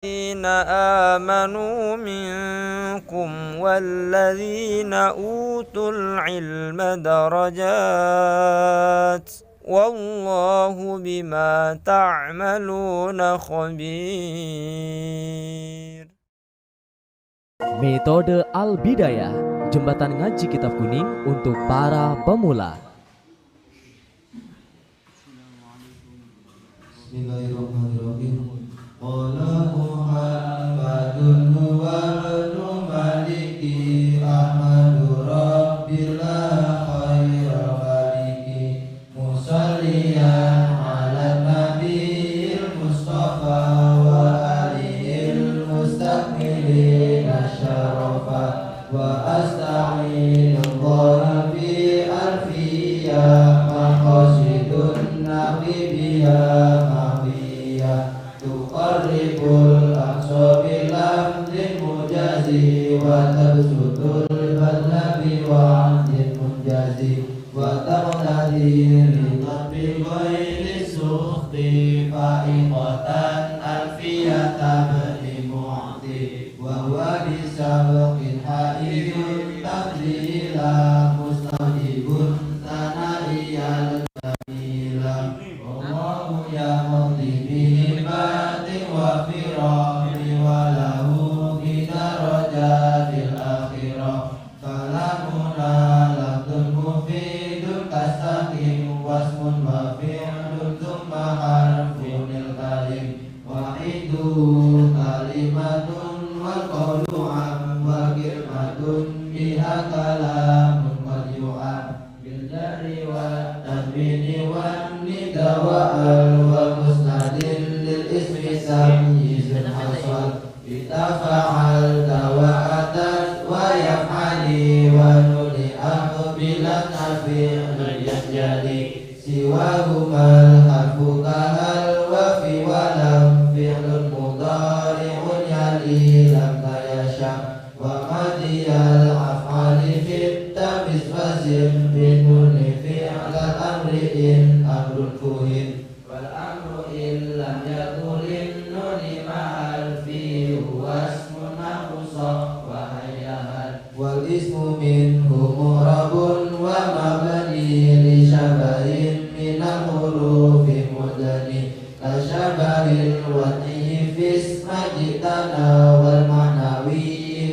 الذين آمنوا منكم والذين أوتوا العلم درجات والله بما تعملون خبير. Metode Al-Bidayah, jembatan ngaji kitab kuning untuk para pemula. Bismillahirrahmanirrahim. Qala Muhammadun huwa maliki ahmadu rabbillah khairal maliki musalliyan ala nabiyil mustafa wa alihil mustakmilin asyarafa wa asta'inullah bi alfiyah maqasidun nabiyya tuqarribul aqsa bilamdin mujazi wa tabsutul badlabi wa amdin mujazi wa taqtadi rinabbi ghairi sukhti fa'iqatan alfiyata bani mu'ti wa huwa bisabqin haidun tabdila mustajibun tana'iyal jamila Allahu ya mudhibi batin wa firami wa lahu bidarajatil akhirah kalamuna lafdun mufidun kastakim wasmun wa fi'lun thumma harfunil kalim wahidu kalimatun wal qawlu am wa kirmatun biha kalamun qad yu'am bil jari wa tanwini wa nida wa al wa musnadin lil ismi samyizun hasal itafa'al wa atas wa yaf'ali wa nuli aqbilan nafi'un yasjadi siwahumal harfu kahal wa fi walam fi'lun mudari'un yali lam tayasha wa madiyal af'ali fit tamis wazim binuni fi'lal amri'in amrun fuhim wal amru illam yatulin nuni ma'al fi huwa ismun naqsa wa hayyahan wal ismu minhu mu'rabun wa mabni li syabahin minal hurufi mudani la syabahil wati fisma jitana wal ma'nawi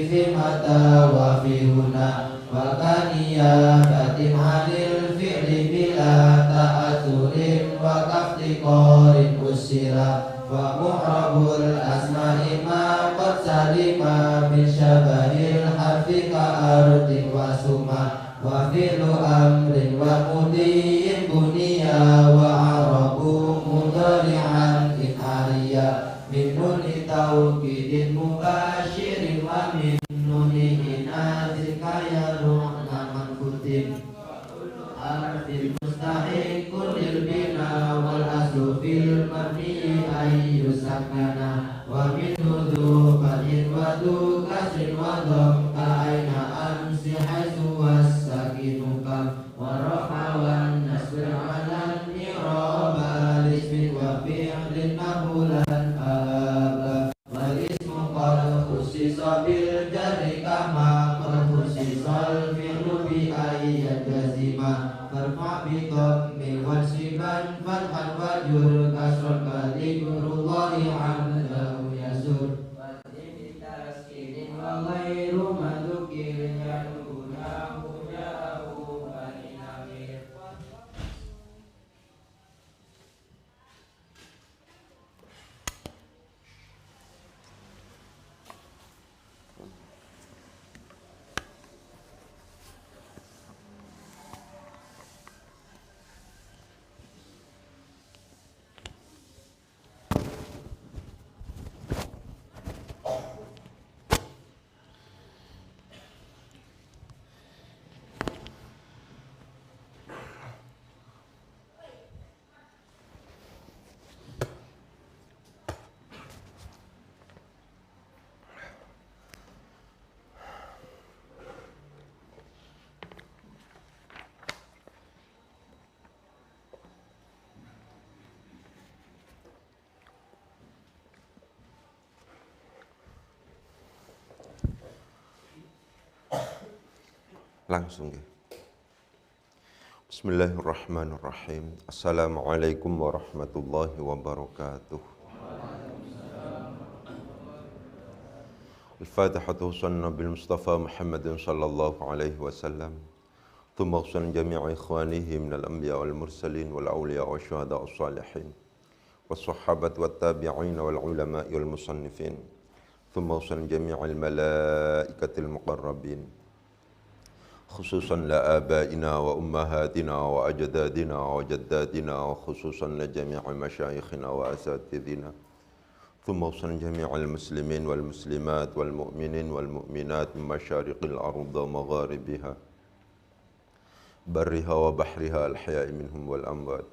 fi mata wa fi huna wa kaniya batin anil fi'li bila ta'aturin wa kaftiqarin usira wa mu'rabul asma'i ma qad salima min syabahil harfi ka'ardin wa suma wa fi'lu amrin wa mudiin buniya wa arabu mudari'an in ariya min nuni tawkidin mubashirin wa min nuni inazin kaya ru'na man kutim arfil mustahiqun lil bina wal aslu fil mabni ayyu sakana wa min nudu fadin wa du kasrin wa dham ka aina amsi haitsu wasakinuka wa rafa wan nasr alan iraba lismin wa fi'lin mahulan aba wal ismu qad khussisa bil jarri kama Langsung ya. Bismillahirrahmanirrahim. Assalamualaikum warahmatullahi wabarakatuh. Al-Fatihatu sanna bil Mustafa Muhammadin sallallahu alaihi wasallam. Thumma usan jami'a ikhwanihi minal anbiya wal mursalin wal awliya wa syuhada as-salihin. Was sahabat wat tabi'in wal ulama wal musannifin. Thumma usan jami'al malaikatil muqarrabin. خصوصا لآبائنا وأمهاتنا وأجدادنا وجداتنا وخصوصا لجميع مشايخنا وأساتذتنا ثم وصل جميع المسلمين والمسلمات والمؤمنين والمؤمنات من مشارق الأرض ومغاربها برها وبحرها الحياء منهم والأموات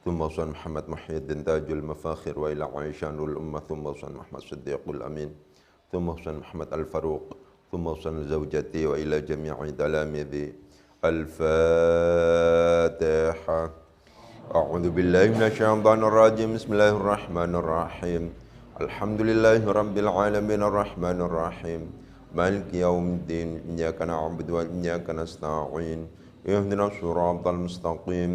ثم وصل محمد محي الدين تاج المفاخر وإلى عائشة الأمة ثم وصل محمد صديق الأمين ثم وصل محمد الفاروق ثم وصل زوجتي وإلى جميع تلاميذي الفاتحة أعوذ بالله من الشيطان الرجيم بسم الله الرحمن الرحيم الحمد لله رب العالمين الرحمن الرحيم مالك يوم الدين إياك نعبد وإياك نستعين اهدنا الصراط المستقيم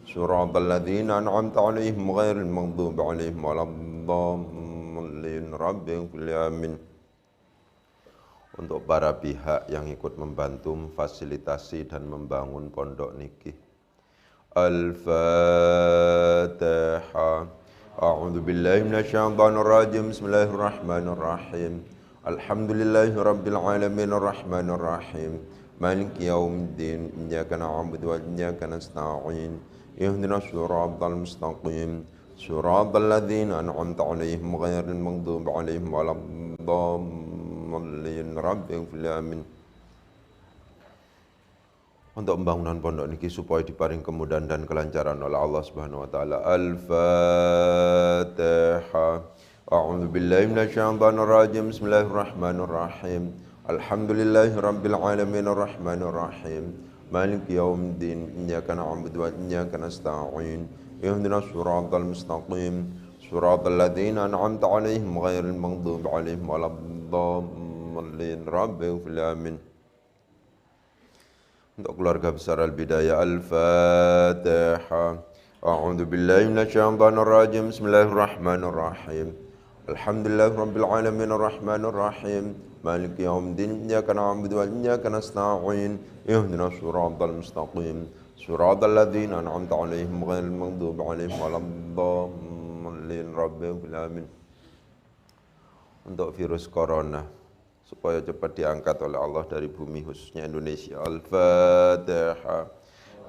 صراط الذين أنعمت عليهم غير المغضوب عليهم ولا الضالين رب اغفر لي آمين. Untuk para pihak yang ikut membantu memfasilitasi dan membangun pondok niki. Al-Fatihah. A'udzu billahi minasyaitonir rajim. Bismillahirrahmanirrahim. Alhamdulillahirabbil alamin arrahmanir rahim. Maliki yaumiddin. Iyyaka na'budu wa iyyaka nasta'in. Ihdinas siratal mustaqim. Siratal ladzina an'amta 'alaihim ghairil maghdubi 'alaihim waladdallin. Untuk pembangunan pondok niki supaya diparing kemudahan dan kelancaran oleh Allah Subhanahu wa taala. Al-Fatihah. A'udzu billahi minasyaitonir rajim. Bismillahirrahmanirrahim. Alhamdulillahirabbil alamin arrahmanir rahim. Maliki yaumiddin. Iyyaka na'budu wa iyyaka nasta'in. Ihdinas siratal mustaqim. Siratal ladzina an'amta 'alaihim ghairil maghdubi 'alaihim waladdallin. Rabbi ighfir li amin. Untuk keluarga besar Al-Bidayah Al-Fatihah. A'udzu billahi minasyaitonir rajim. Bismillahirrahmanirrahim. Alhamdulillahirabbil alamin arrahmanir rahim. Maliki yaumiddin. Iyyaka na'budu wa iyyaka nasta'in. Ihdinas siratal mustaqim. Siratal ladzina an'amta 'alaihim ghairil maghdubi 'alaihim waladdallin. Rabbi ighfir li amin. Untuk virus corona supaya cepat diangkat oleh Allah dari bumi khususnya Indonesia. Al-Fatihah.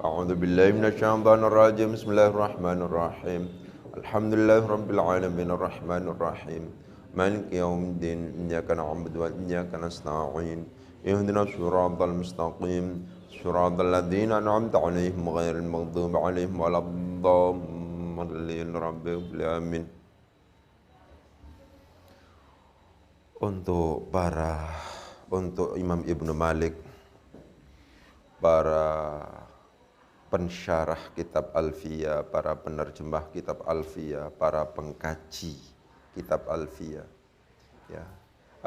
A'udzu billahi minasyaitonir rajim. Bismillahirrahmanirrahim. Alhamdulillahirabbil alamin arrahmanir rahim. Maliki yaumiddin. Iyyaka na'budu wa iyyaka nasta'in. Ihdinas siratal mustaqim. Siratal ladzina an'amta 'alaihim ghairil maghdubi 'alaihim waladdallin. Rabbi ighfir li amin. Untuk Imam Ibnu Malik, para pensyarah kitab Alfiyah, para penerjemah kitab Alfiyah, para pengkaji kitab Alfiyah. Ya.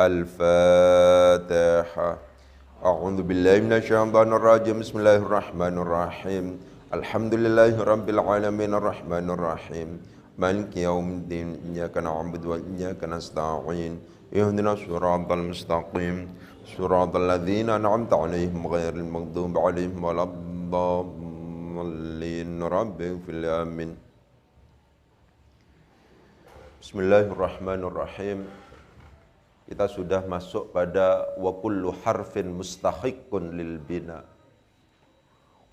Al-Fatihah. A'udzu billahi minasyaitonir rajim. Bismillahirrahmanirrahim. Alhamdulillahirabbil alamin arrahmanir rahim. Maliki yaumiddin. Iyyaka na'budu wa iyyaka nasta'in. Ihdinas siratal mustaqim. Siratal ladzina an'amta 'alaihim ghairil maghdubi 'alaihim waladdallin. Rabbi ighfir li amin. Bismillahirrahmanirrahim. Kita sudah masuk pada wa kullu harfin mustahiqqun lil bina.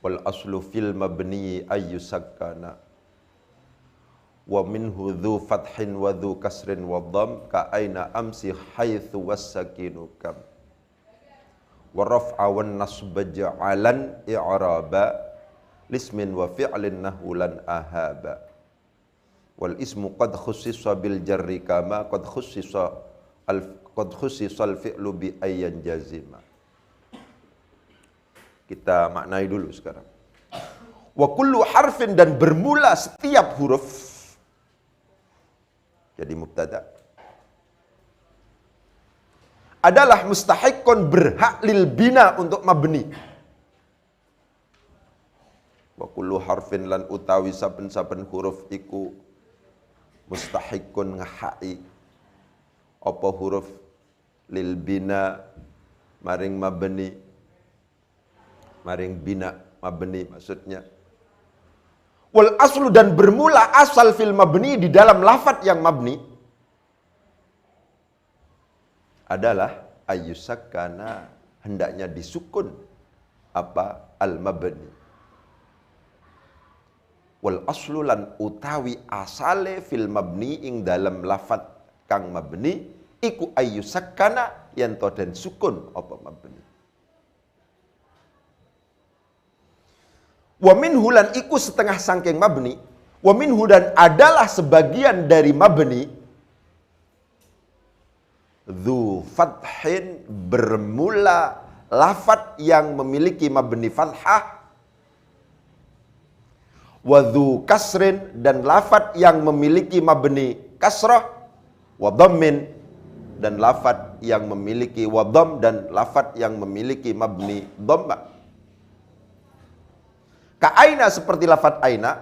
Wal aslu fil mabni ayyusakkana. Wa minhu dhu fathin wa dhu kasrin wa dham ka aina amsi haitsu was-sakinu kam. Wa raf'a wan nasba ja'alan i'raba lismin wa fi'lin nahulan ahaba. Wal ismu qad khussisa bil jarri kama qad khussisa al fi'lu bi ayyan jazima. Kita maknai dulu sekarang. Wa kullu harfin, dan bermula setiap huruf. Jadi mubtada. Adalah mustahiqqun, berhak lil bina, untuk mabni. harfin lan utawi saben-saben huruf iku mustahiqun ngahai apa huruf lil bina maring mabni, maring bina mabni maksudnya. Wal aslu dan bermula asal fil mabni di dalam lafadz yang mabni adalah ayyusakkana, hendaknya disukun apa al mabni. Wal aslu lan utawi asale fil mabni ing dalam lafadz kang mabni iku ayyusakkana yen to den sukun apa mabni. Wa minhu lan iku setengah sangking mabni, wa minhu dan adalah sebagian dari mabni dzu fathin bermula lafadz yang memiliki mabni fathah, wa dzu kasrin dan lafadz yang memiliki mabni kasrah, wa dhammin dan lafadz yang memiliki wa dhamm dan lafadz yang memiliki mabni dhammah. Ka'aina seperti lafadz aina,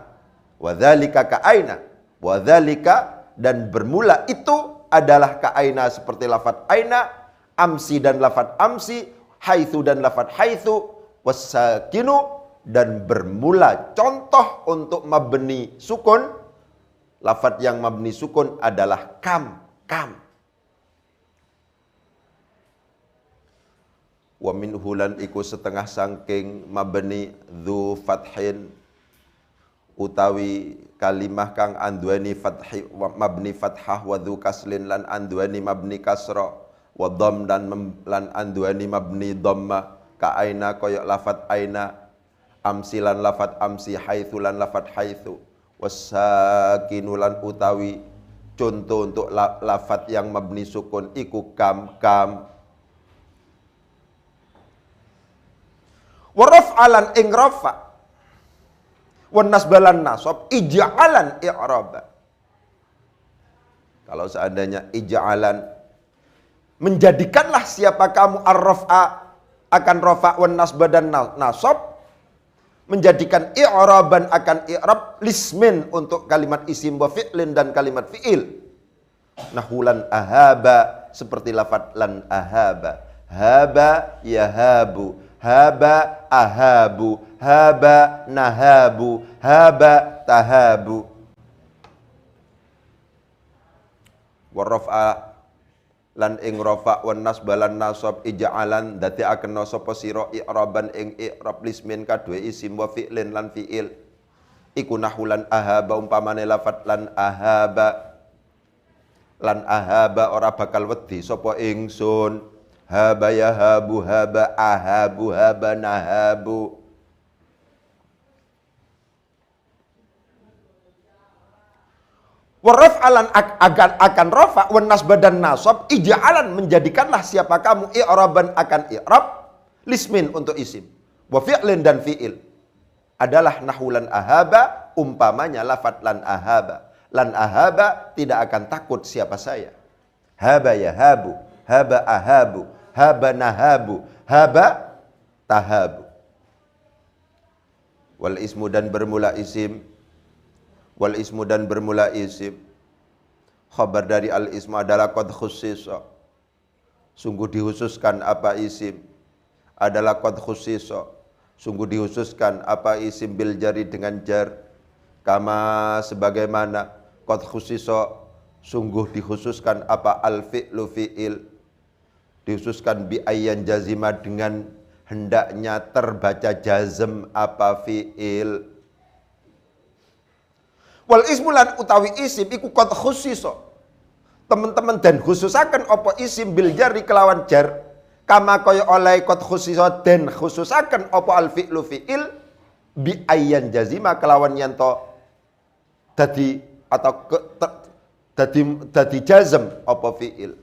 wa dzalika ka'aina, wa dzalika dan bermula itu adalah ka'aina seperti lafadz aina, amsi dan lafadz amsi, haitsu dan lafadz haitsu, wasakinu dan bermula contoh untuk mabni sukun, lafadz yang mabni sukun adalah kam, kam. Wa minhu lan iku setengah sangking mabni dzu fathin utawi kalimah kang anduweni fathi mabni fathah, wa dzu kaslin lan anduweni mabni kasra, wa dhamm dan lan anduweni mabni dhammah. Ka aina koyok lafadz aina, amsi lan lafadz amsi, haitsu lan lafadz haitsu, wasakinu lan utawi contoh untuk lafadz yang mabni sukun iku kam, kam. Wa raf'alan ing rafa, wa nasbalan nasab, ij'alan i'raba. Kalau seandainya ij'alan, menjadikanlah siapa kamu ar-raf'a akan rafa, wa nasba dan nasab, menjadikan i'raban akan i'rab, lismin untuk kalimat isim, wa fi'lin dan kalimat fi'il. Nahulan ahaba seperti lafadz lan ahaba, haba yahabu, haba ahabu, haba nahabu, haba tahabu. Wa raf'a lan ing rafa, wan nasba lan nasab, ij'alan dadi aken sapa sira i'raban ing i'rab lismin kadue isim, wa fi'lin lan fi'il. Iku nahulan ahaba umpamane lafadz lan ahaba, lan ahaba ora bakal wedi sapa ingsun. Haba yahabu, haba ahabu, haba nahabu. Waraf'alan akan rafa, wan nasba dan nasab, ija'alan menjadikanlah siapa kamu i'raban akan i'rab, lismin untuk isim, wa fi'lin dan fi'il. Adalah nahulan ahaba, umpamanya lafadz lan ahaba. Lan ahaba tidak akan takut siapa saya. Haba yahabu, haba ahabu, haba nahabu, haba tahabu. Wal ismu dan bermula isim, wal ismu dan bermula isim, khabar dari al ismu adalah qad khussisa, sungguh dihususkan apa isim, adalah qad khussisa, sungguh dihususkan apa isim bil jari dengan jar, kama sebagaimana qad khussisa, sungguh dihususkan apa al fi'lu fi'il, dihususkan bi ayyan jazima dengan hendaknya terbaca jazm apa fi'il. Wal ismu lan utawi isim iku qad khussisa, teman-teman dan khususaken apa isim bil jari kelawan jar, kama kaya oleh qad khussisa den khususaken apa al fi'lu fi'il bi ayyan jazima kelawan yanto dadi atau dadi jazm apa fi'il.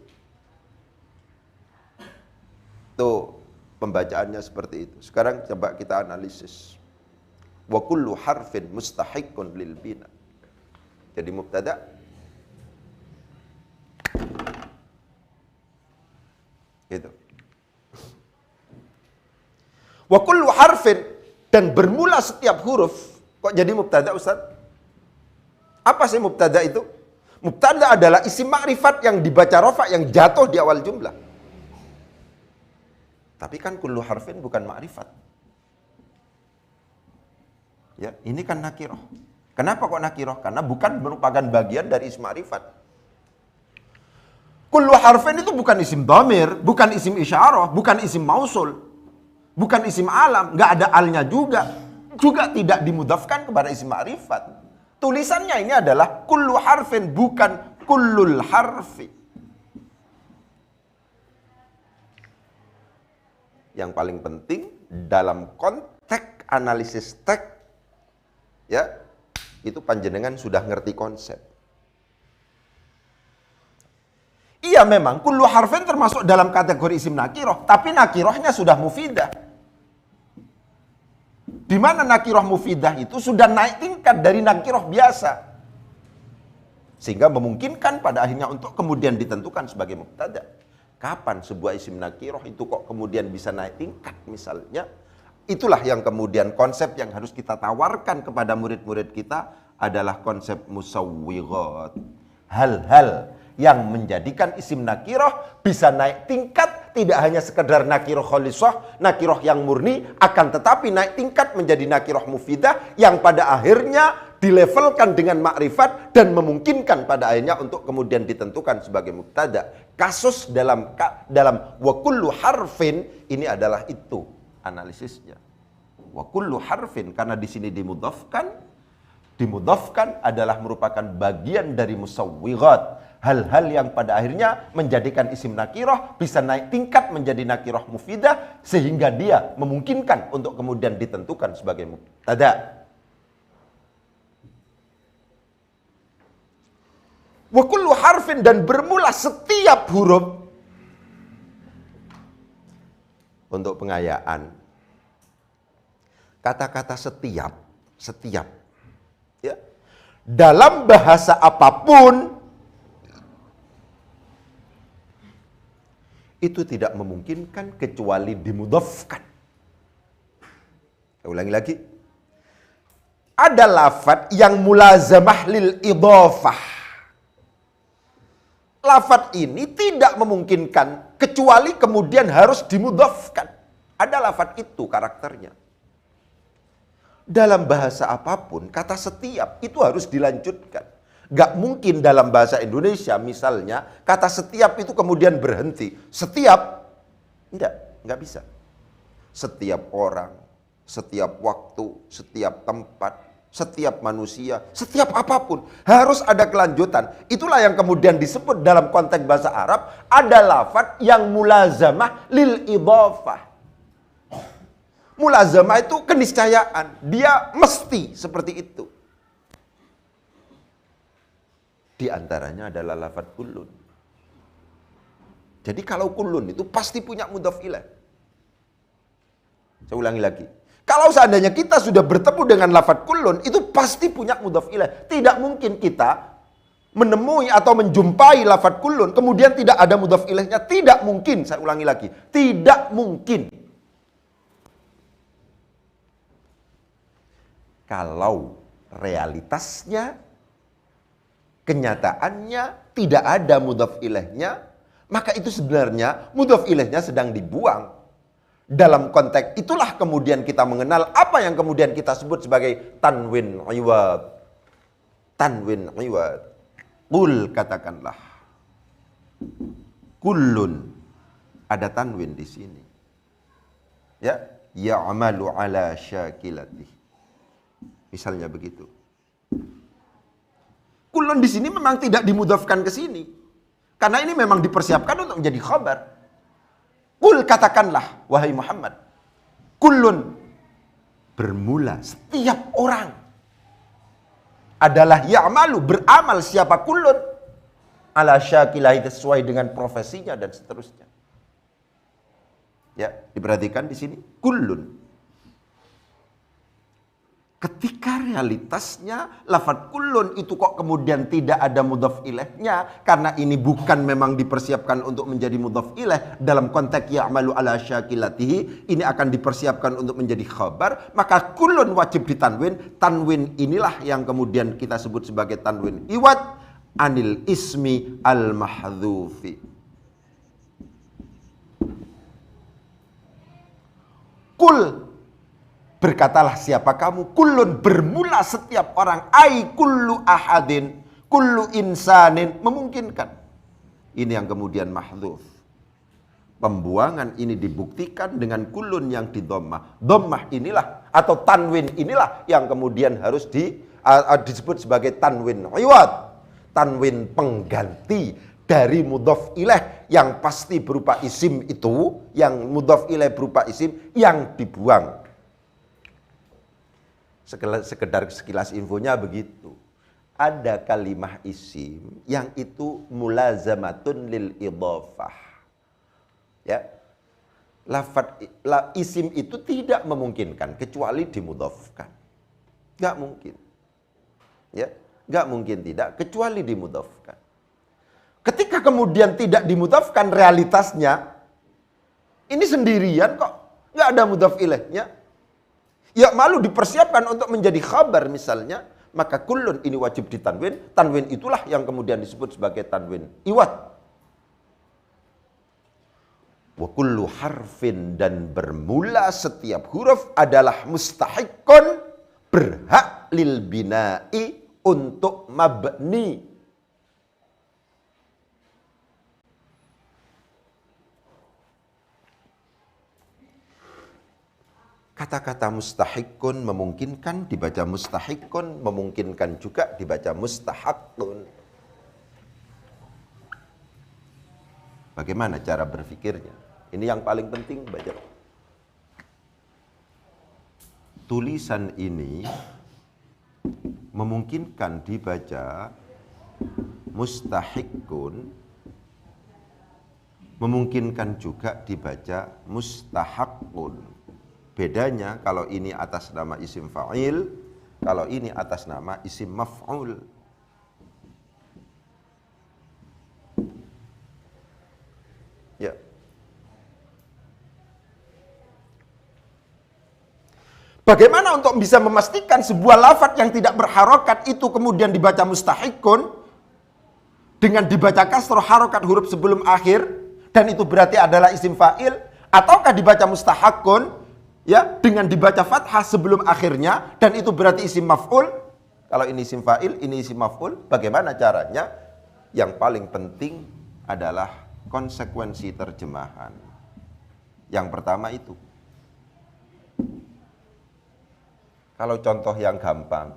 Tuh pembacaannya seperti itu. Sekarang coba kita analisis. Wa kullu harfin mustahiqqun lil bina. Jadi mubtada. Gitu. Wa kullu harfin dan bermula setiap huruf Kok jadi mubtada Ustaz? Apa sih mubtada itu? Mubtada adalah isim ma'rifat yang dibaca rofa, yang jatuh di awal jumlah. Tapi kan kullu harfin bukan ma'rifat. Ya, ini kan nakiroh. Kenapa kok nakiroh? Karena bukan merupakan bagian dari isim ma'rifat. Kullu harfin itu bukan isim dhamir, bukan isim isyarah, bukan isim mausul, bukan isim alam, nggak ada alnya juga tidak dimudhafkan kepada isim ma'rifat. Tulisannya ini adalah kullu harfin, bukan kullul harfi. Yang paling penting dalam konteks analisis teks, ya, itu panjenengan sudah ngerti konsep. Iya memang, kullu harfin termasuk dalam kategori isim nakiroh, tapi nakirohnya sudah mufidah. Di mana nakiroh mufidah itu sudah naik tingkat dari nakiroh biasa. Sehingga memungkinkan pada akhirnya untuk kemudian ditentukan sebagai mubtada. Kapan sebuah isim nakiroh itu kok kemudian bisa naik tingkat misalnya. Itulah yang kemudian konsep yang harus kita tawarkan kepada murid-murid kita adalah konsep musawwighat. Hal-hal yang menjadikan isim nakiroh bisa naik tingkat, tidak hanya sekedar nakiroh kholisah, nakiroh yang murni, akan tetapi naik tingkat menjadi nakiroh mufidah yang pada akhirnya dilevelkan dengan makrifat dan memungkinkan pada akhirnya untuk kemudian ditentukan sebagai mubtada. Kasus dalam wa kullu harfin ini adalah itu analisisnya. Wa kullu harfin karena di sini dimudhafkan adalah merupakan bagian dari musawwighat. Hal-hal yang pada akhirnya menjadikan isim nakiroh bisa naik tingkat menjadi nakiroh mufidah sehingga dia memungkinkan untuk kemudian ditentukan sebagai mubtada. Wa kullu harfin dan bermula setiap huruf. Untuk pengayaan. Kata-kata setiap ya. Dalam bahasa apapun itu tidak memungkinkan kecuali dimudhafkan. Saya ulangi lagi. Ada lafadz yang mulazamah lil idhafah. Lafadz ini tidak memungkinkan kecuali kemudian harus dimudhafkan. Ada lafadz itu karakternya. Dalam bahasa apapun, kata setiap itu harus dilanjutkan. Gak mungkin dalam bahasa Indonesia misalnya, kata setiap itu kemudian berhenti. Setiap, enggak bisa. Setiap orang, setiap waktu, setiap tempat, setiap manusia, setiap apapun. Harus ada kelanjutan. Itulah yang kemudian disebut dalam konteks bahasa Arab, ada lafadz yang mulazamah lil idhafah. Mulazamah itu keniscayaan. Dia mesti seperti itu. Di antaranya adalah lafadz kullun. Jadi kalau kullun itu pasti punya mudhaf ilaih. Saya ulangi lagi. Kalau seandainya kita sudah bertemu dengan lafadz kullun, itu pasti punya mudhaf ilaih. Tidak mungkin kita menemui atau menjumpai lafadz kullun, kemudian tidak ada mudhaf ilaihnya. Tidak mungkin, saya ulangi lagi. Tidak mungkin. Kalau realitasnya, kenyataannya tidak ada mudhaf ilaihnya, maka itu sebenarnya mudhaf ilaihnya sedang dibuang. Dalam konteks itulah kemudian kita mengenal apa yang kemudian kita sebut sebagai tanwin iwad. Tanwin iwad. Qul, katakanlah. Kullun. Ada tanwin di sini. Ya, ya'malu ala syakilatih. Misalnya begitu. Kullun di sini memang tidak dimudhafkan ke sini. Karena ini memang dipersiapkan untuk menjadi khabar. Qul, katakanlah, wahai Muhammad. Kullun, bermula setiap orang. Adalah ya'malu, beramal siapa kullun. Ala syakilah, sesuai dengan profesinya dan seterusnya. Ya, diperhatikan di sini. Kullun. Ketika realitasnya lafadz kullun itu kok kemudian tidak ada mudhaf ilaihnya, karena ini bukan memang dipersiapkan untuk menjadi mudhaf ilaih dalam konteks ya'malu ala syakilatihi, ini akan dipersiapkan untuk menjadi khabar, maka kullun wajib ditanwin. Tanwin inilah yang kemudian kita sebut sebagai tanwin iwad anil ismi al-mahdhufi. Kul, berkatalah siapa kamu, kullun bermula setiap orang, ai kullu ahadin, kullu insanin, memungkinkan. Ini yang kemudian mahdhuf. Pembuangan ini dibuktikan dengan kullun yang didommah. Dommah inilah atau tanwin inilah yang kemudian harus disebut sebagai tanwin iwad, tanwin pengganti dari mudhaf ilaih yang pasti berupa isim itu, yang mudhaf ilaih berupa isim yang dibuang. Sekedar sekilas infonya begitu. Ada kalimah isim yang itu mulazamatun lil idhafah. Ya. Isim itu tidak memungkinkan kecuali dimudhafkan. Enggak mungkin. Ya, enggak mungkin tidak kecuali dimudhafkan. Ketika kemudian tidak dimudhafkan, realitasnya ini sendirian kok, enggak ada mudhaf ilaihnya. Ya malu dipersiapkan untuk menjadi khabar misalnya, maka kullun ini wajib ditanwin. Tanwin itulah yang kemudian disebut sebagai tanwin iwad. Wa kullu harfin, dan bermula setiap huruf adalah mustahiqqun, berhak lil bina'i, untuk mabni. Kata-kata mustahiqqun memungkinkan dibaca mustahiqqun, memungkinkan juga dibaca mustahaqqun. Bagaimana cara berpikirnya? Ini yang paling penting baca. Tulisan ini memungkinkan dibaca mustahiqqun, memungkinkan juga dibaca mustahaqqun. Bedanya kalau ini atas nama isim fa'il, kalau ini atas nama isim maf'ul. Ya. Bagaimana untuk bisa memastikan sebuah lafadz yang tidak berharokat itu kemudian dibaca mustahiqqun dengan dibaca kasroh harokat huruf sebelum akhir, dan itu berarti adalah isim fa'il, ataukah dibaca mustahaqqun ya dengan dibaca fathah sebelum akhirnya, dan itu berarti isim maf'ul? Kalau ini isim fa'il, ini isim maf'ul, bagaimana caranya? Yang paling penting adalah konsekuensi terjemahan. Yang pertama itu, kalau contoh yang gampang,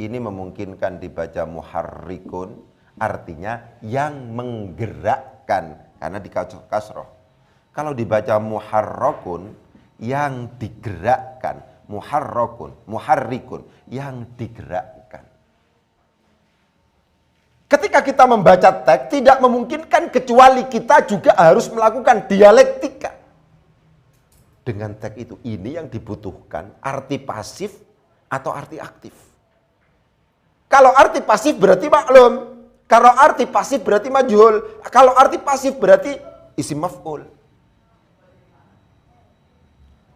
ini memungkinkan dibaca muharrikun, artinya yang menggerakkan, karena di kasroh. Kalau dibaca muharrakun, yang digerakkan, muharrikun, yang digerakkan. Ketika kita membaca teks, tidak memungkinkan kecuali kita juga harus melakukan dialektika. Dengan teks itu, ini yang dibutuhkan arti pasif atau arti aktif. Kalau arti pasif berarti maklum, kalau arti pasif berarti majhul, kalau arti pasif berarti isim maf'ul.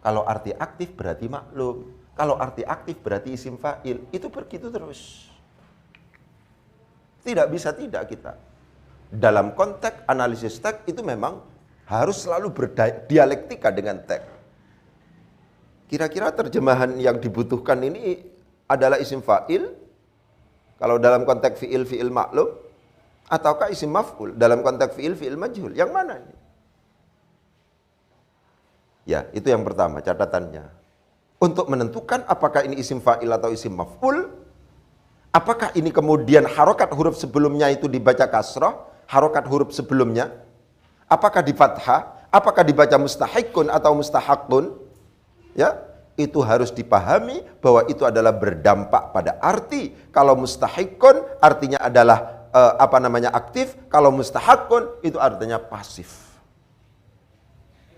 Kalau arti aktif berarti maklum. Kalau arti aktif berarti isim fa'il. Itu begitu terus. Tidak bisa tidak kita. Dalam konteks analisis teks itu memang harus selalu berdialektika dengan teks. Kira-kira terjemahan yang dibutuhkan ini adalah isim fa'il? Kalau dalam konteks fi'il maklum? Ataukah isim maf'ul? Dalam konteks fi'il majhul? Yang mana ini? Ya, itu yang pertama catatannya. Untuk menentukan apakah ini isim fa'il atau isim maf'ul, apakah ini kemudian harokat huruf sebelumnya itu dibaca kasrah, harokat huruf sebelumnya, apakah di fathah, apakah dibaca mustahiqqun atau mustahaqqun, ya, itu harus dipahami bahwa itu adalah berdampak pada arti. Kalau mustahiqqun artinya adalah aktif, kalau mustahaqqun itu artinya pasif.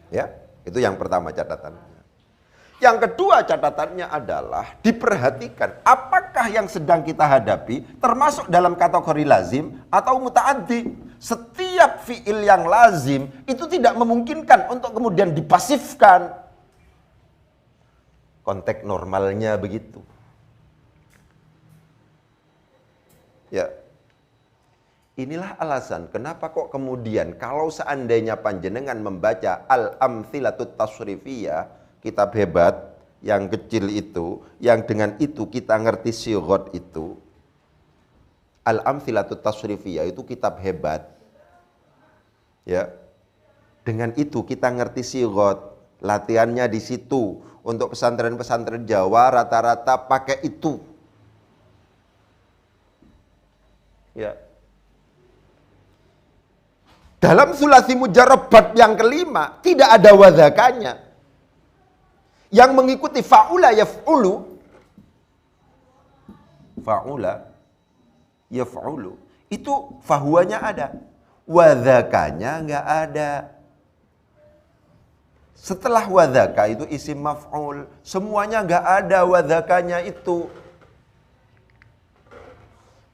Ya. Itu yang pertama catatannya. Yang kedua catatannya adalah diperhatikan apakah yang sedang kita hadapi termasuk dalam kategori lazim atau muta'addi. Setiap fiil yang lazim itu tidak memungkinkan untuk kemudian dipasifkan. Konteks normalnya begitu. Ya. Inilah alasan kenapa kok kemudian kalau seandainya panjenengan membaca Al-Amthilatut Tasrifiyah, kitab hebat yang kecil itu, yang dengan itu kita ngerti sighat itu. Al-Amthilatut Tasrifiyah itu kitab hebat. Ya. Dengan itu kita ngerti sighat, latihannya di situ. Untuk pesantren-pesantren Jawa rata-rata pakai itu. Ya. Dalam sulasi mujarrab bab yang kelima tidak ada wadhakanya. Yang mengikuti fa'ula yaf'ulu. Fa'ula yaf'ulu. Itu fahuanya ada. Wadhakanya enggak ada. Setelah wadhaka itu isim maf'ul. Semuanya enggak ada wadhakanya itu.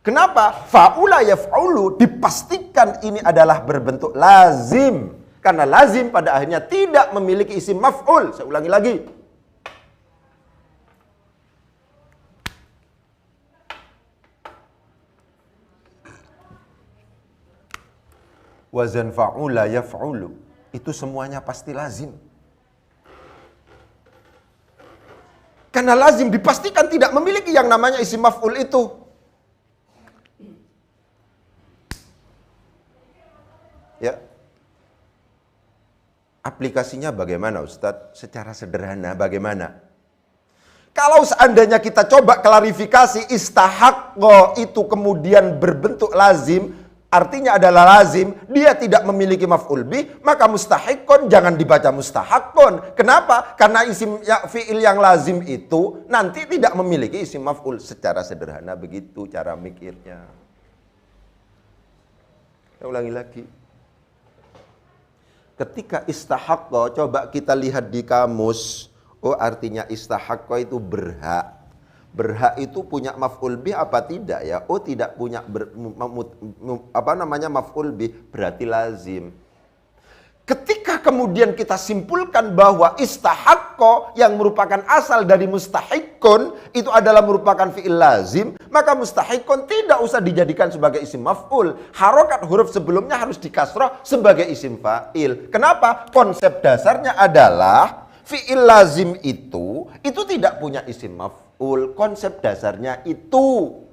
Kenapa? Fa'ula yaf'ulu dipastikan ini adalah berbentuk lazim. Karena lazim pada akhirnya tidak memiliki isim maf'ul. Saya ulangi lagi. Wazan fa'ula yaf'ulu. Itu semuanya pasti lazim. Karena lazim dipastikan tidak memiliki yang namanya isim maf'ul itu. Ya. Aplikasinya bagaimana Ustadz? Secara sederhana bagaimana? Kalau seandainya kita coba klarifikasi istahaqqa itu kemudian berbentuk lazim, artinya adalah lazim, dia tidak memiliki maf'ul bih, maka mustahiqqun jangan dibaca mustahaqqun. Kenapa? Karena isim fi'il yang lazim itu nanti tidak memiliki isim maf'ul. Secara sederhana begitu cara mikirnya. Saya ulangi lagi. Ketika istahaqqa, coba kita lihat di kamus. Oh, artinya istahaqqa itu berhak. Berhak itu punya maf'ul bih apa tidak ya? Oh, tidak punya maf'ul bih, berarti lazim. Ketika kemudian kita simpulkan bahwa istahaqqa yang merupakan asal dari mustahiqqun itu adalah merupakan fi'il lazim, maka mustahiqqun tidak usah dijadikan sebagai isim maf'ul. Harokat huruf sebelumnya harus dikasrah sebagai isim fa'il. Kenapa? Konsep dasarnya adalah fi'il lazim itu tidak punya isim maf'ul. Konsep dasarnya itu.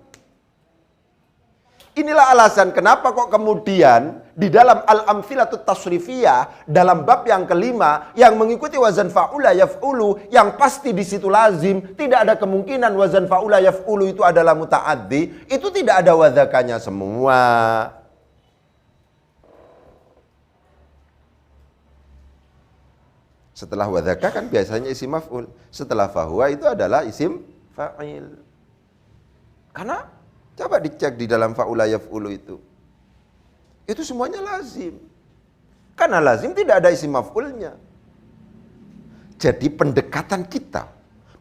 Inilah alasan kenapa kok kemudian di dalam Al-Amthilatut Tasrifiyah dalam bab yang kelima yang mengikuti wazan fa'ula yaf'ulu yang pasti di situ lazim, tidak ada kemungkinan wazan fa'ula yaf'ulu itu adalah muta'addi, itu tidak ada wadhakanya semua. Setelah wadhaka kan biasanya isim maf'ul, setelah fahuwa itu adalah isim fa'il. Karena coba dicek di dalam fa'ula yaf'ulu itu. Itu semuanya lazim. Karena lazim tidak ada isim maf'ulnya. Jadi pendekatan kita.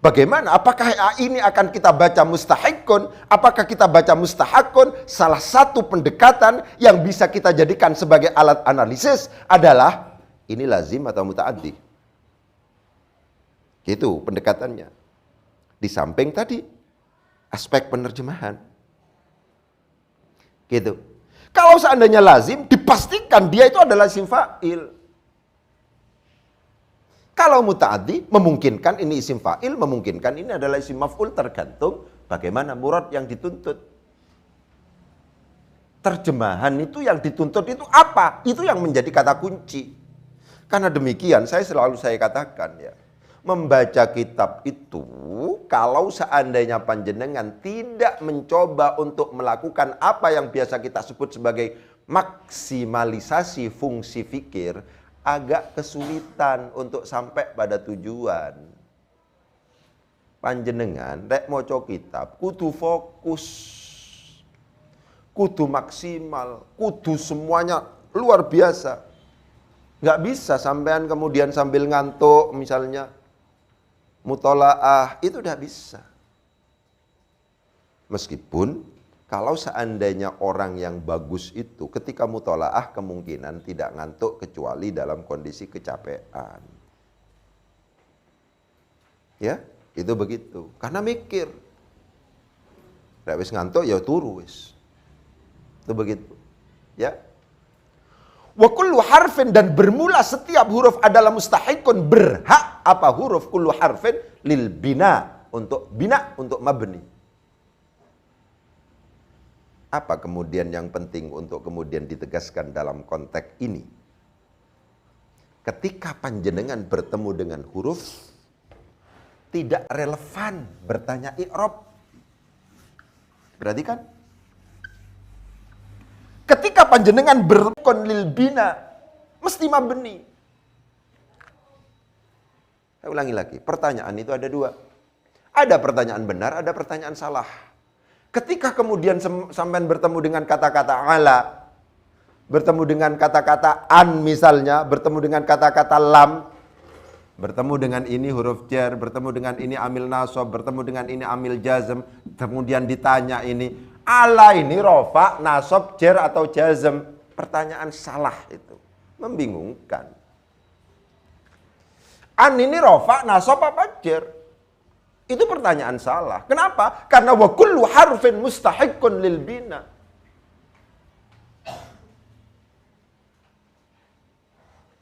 Bagaimana? Apakah ini akan kita baca mustahiqqun? Apakah kita baca mustahaqqun? Salah satu pendekatan yang bisa kita jadikan sebagai alat analisis adalah ini lazim atau muta'addi. Gitu pendekatannya. Di samping tadi aspek penerjemahan. Gitu. Kalau seandainya lazim, dipastikan dia itu adalah isim fa'il. Kalau muta'addi, memungkinkan ini isim fa'il, memungkinkan ini adalah isim maf'ul, tergantung bagaimana murad yang dituntut. Terjemahan itu yang dituntut itu apa? Itu yang menjadi kata kunci. Karena demikian, saya katakan ya, membaca kitab itu, kalau seandainya panjenengan tidak mencoba untuk melakukan apa yang biasa kita sebut sebagai maksimalisasi fungsi fikir, agak kesulitan untuk sampai pada tujuan. Panjenengan, rek moco kitab, kudu fokus, kudu maksimal, kudu semuanya luar biasa. Nggak bisa sampean kemudian sambil ngantuk misalnya, mutolaah, itu udah bisa. Meskipun kalau seandainya orang yang bagus itu ketika mutolaah kemungkinan tidak ngantuk kecuali dalam kondisi kecapean. Ya, itu begitu. Karena mikir. Nek wis ngantuk ya turu wis. Itu begitu. Ya. Wa kullu harfin, dan bermula setiap huruf adalah mustahikun, berhak apa huruf kullu harfin lil bina, untuk bina, untuk mabni. Apa kemudian yang penting untuk kemudian ditegaskan dalam konteks ini? Ketika panjenengan bertemu dengan huruf, tidak relevan bertanya i'rab. Berarti kan? Ketika panjenengan berkon lil bina, mesti mabni. Saya ulangi lagi, pertanyaan itu ada dua. Ada pertanyaan benar, ada pertanyaan salah. Ketika kemudian sampean bertemu dengan kata-kata ala, bertemu dengan kata-kata an misalnya, bertemu dengan kata-kata lam, bertemu dengan ini huruf jar, bertemu dengan ini amil nasab, bertemu dengan ini amil jazm, kemudian ditanya ini, ala ini rofa, nasab, jar atau jazm? Pertanyaan salah itu. Membingungkan. An ini rofa, nasab apa jar? Itu pertanyaan salah. Kenapa? Karena wa kullu harfin mustahiqqun lil bina.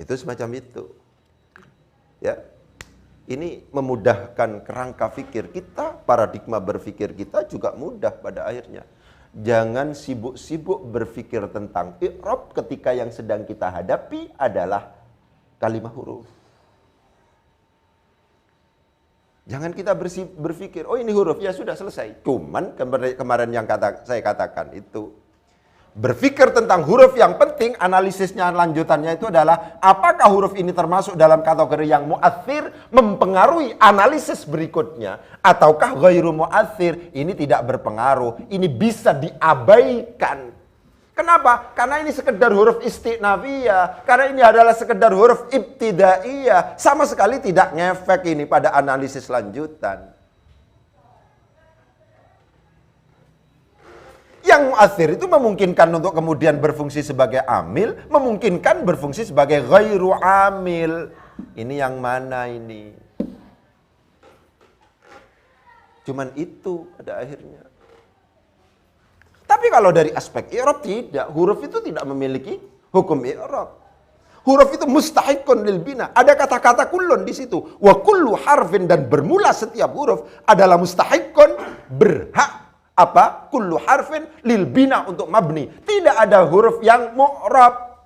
Itu semacam itu. Ya. Ini memudahkan kerangka fikir kita, paradigma berfikir kita juga mudah pada akhirnya. Jangan sibuk-sibuk berpikir tentang i'rab ketika yang sedang kita hadapi adalah kalimat huruf. Jangan kita berpikir, oh ini huruf, ya sudah selesai. Cuman kemarin yang saya katakan itu, berpikir tentang huruf yang penting, analisisnya lanjutannya itu adalah, apakah huruf ini termasuk dalam kategori yang mu'athir, mempengaruhi analisis berikutnya, ataukah ghairu mu'athir, ini tidak berpengaruh, ini bisa diabaikan. Kenapa? Karena ini sekedar huruf isti'nafiyah, karena ini adalah sekedar huruf ibtidaiyah, sama sekali tidak ngefek ini pada analisis lanjutan. Yang mu'athir itu memungkinkan untuk kemudian berfungsi sebagai amil, memungkinkan berfungsi sebagai ghairu amil. Ini yang mana ini? Cuman itu pada akhirnya. Tapi kalau dari aspek i'rab tidak, huruf itu tidak memiliki hukum i'rab. Huruf itu mustahiqqun lil bina. Ada kata-kata kullun di situ. Wa kullu harfin, dan bermula setiap huruf adalah mustahiqqun, berhak apa? Kullu harfin lil bina, untuk mabni. Tidak ada huruf yang mu'rab.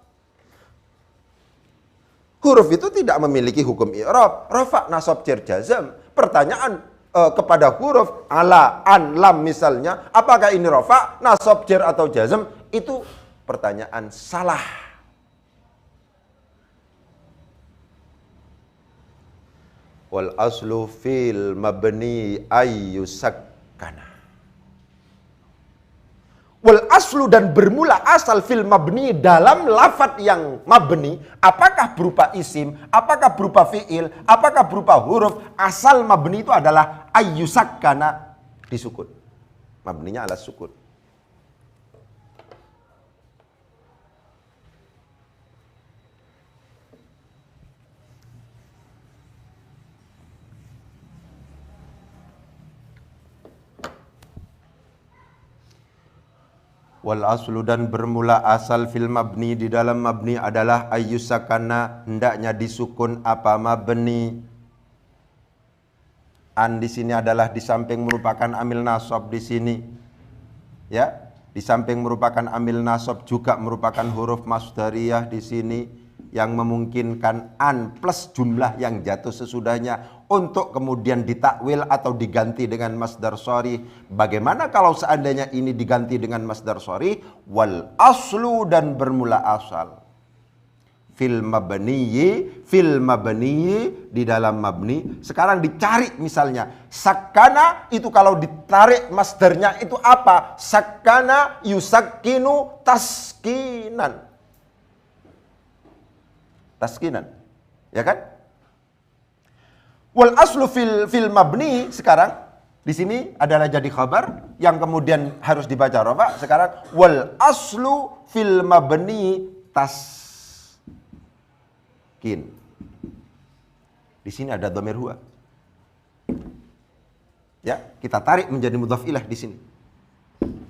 Huruf itu tidak memiliki hukum i'rab. Rafa, nasab, jar, jazm. Pertanyaan kepada huruf ala, an, lam misalnya, apakah ini rafa, nasab, jar atau jazm? Itu pertanyaan salah. Wal aslu fil mabni ayyusakkana. Wal aslu, dan bermula asal fil mabni, dalam lafadz yang mabni, apakah berupa isim, apakah berupa fiil, apakah berupa huruf, asal mabni itu adalah ayyusakkana, disukun. Mabninya ala sukun. Wal aslu, dan bermula asal fil mabni, di dalam mabni adalah ayyusakana, hendaknya disukun apa mabni. An di sini adalah di samping merupakan amil nasab di sini. Ya, di samping merupakan amil nasab juga merupakan huruf masdariyah di sini yang memungkinkan an plus jumlah yang jatuh sesudahnya untuk kemudian ditakwil atau diganti dengan masdar shari. Bagaimana kalau seandainya ini diganti dengan masdar shari? Wal aslu, dan bermula asal fil mabniyi, di dalam mabni. Sekarang dicari misalnya sakana, itu kalau ditarik masdarnya itu apa? Sakana yusakkinu taskinan. Taskinan, ya kan? Wal aslu fil mabni sekarang di sini adalah jadi khabar yang kemudian harus dibaca rafa. Sekarang wal aslu fil mabni taskin. Di sini ada dhamir huwa. Ya, kita tarik menjadi mudhaf ilaih di sini.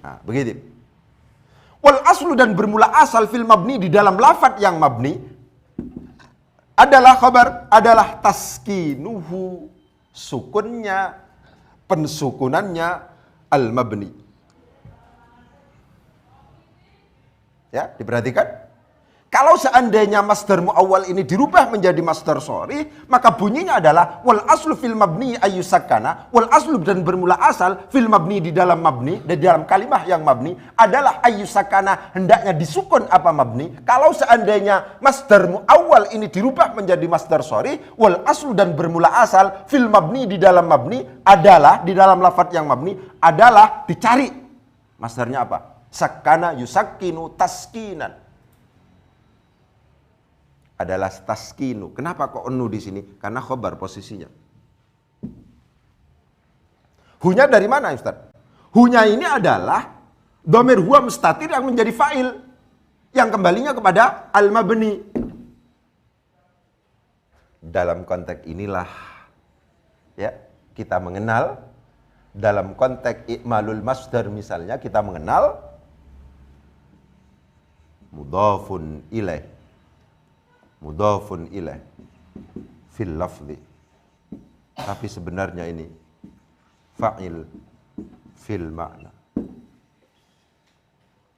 Nah, begitu. Wal aslu dan bermula asal fil mabni di dalam lafadz yang mabni adalah khabar, adalah taskinuhu, sukunnya, pensukunannya al-mabni. Ya, diperhatikan. Kalau seandainya masdar muawwal ini dirubah menjadi masdar shori, maka bunyinya adalah wal aslu fil mabni ayyusakkana. Wal aslu dan bermula asal fil mabni di dalam mabni, di dalam kalimah yang mabni adalah ayyusakkana, hendaknya disukun apa mabni. Kalau seandainya masdar muawwal ini dirubah menjadi masdar shori, wal aslu dan bermula asal fil mabni di dalam mabni adalah, di dalam lafadz yang mabni adalah dicari masdarnya apa? Sakkana yusakkinu taskinan. Adalah taskinu. Kenapa kok enu di sini? Karena khobar posisinya. Hunya dari mana, Ustaz? Hunya ini adalah dhamir huwa mustatir yang menjadi fa'il, yang kembalinya kepada al-mabni. Dalam konteks inilah ya, kita mengenal dalam konteks ikmalul masdar misalnya kita mengenal mudhafun ilaih. Mudhafun ilaih fil lafzi. Tapi sebenarnya ini fa'il fil makna.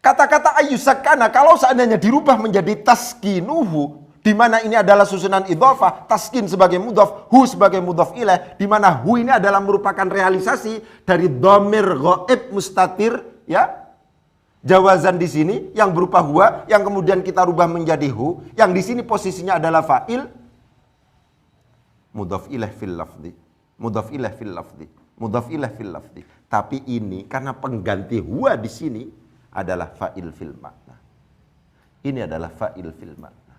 Kata-kata ayyusakkana kalau seandainya dirubah menjadi taskinuhu, di mana ini adalah susunan idhofah, taskin sebagai mudhaf, hu sebagai mudhaf ilaih, di mana hu ini adalah merupakan realisasi dari dhamir ghaib mustatir, ya. Jawazan di sini yang berupa huwa yang kemudian kita rubah menjadi hu, yang di sini posisinya adalah fa'il, mudhaf ilaih fil lafzi, mudhaf ilaih fil lafzi, mudhaf ilaih fil lafzi. Tapi ini karena pengganti huwa di sini adalah fa'il fil makna. Ini adalah fa'il fil makna.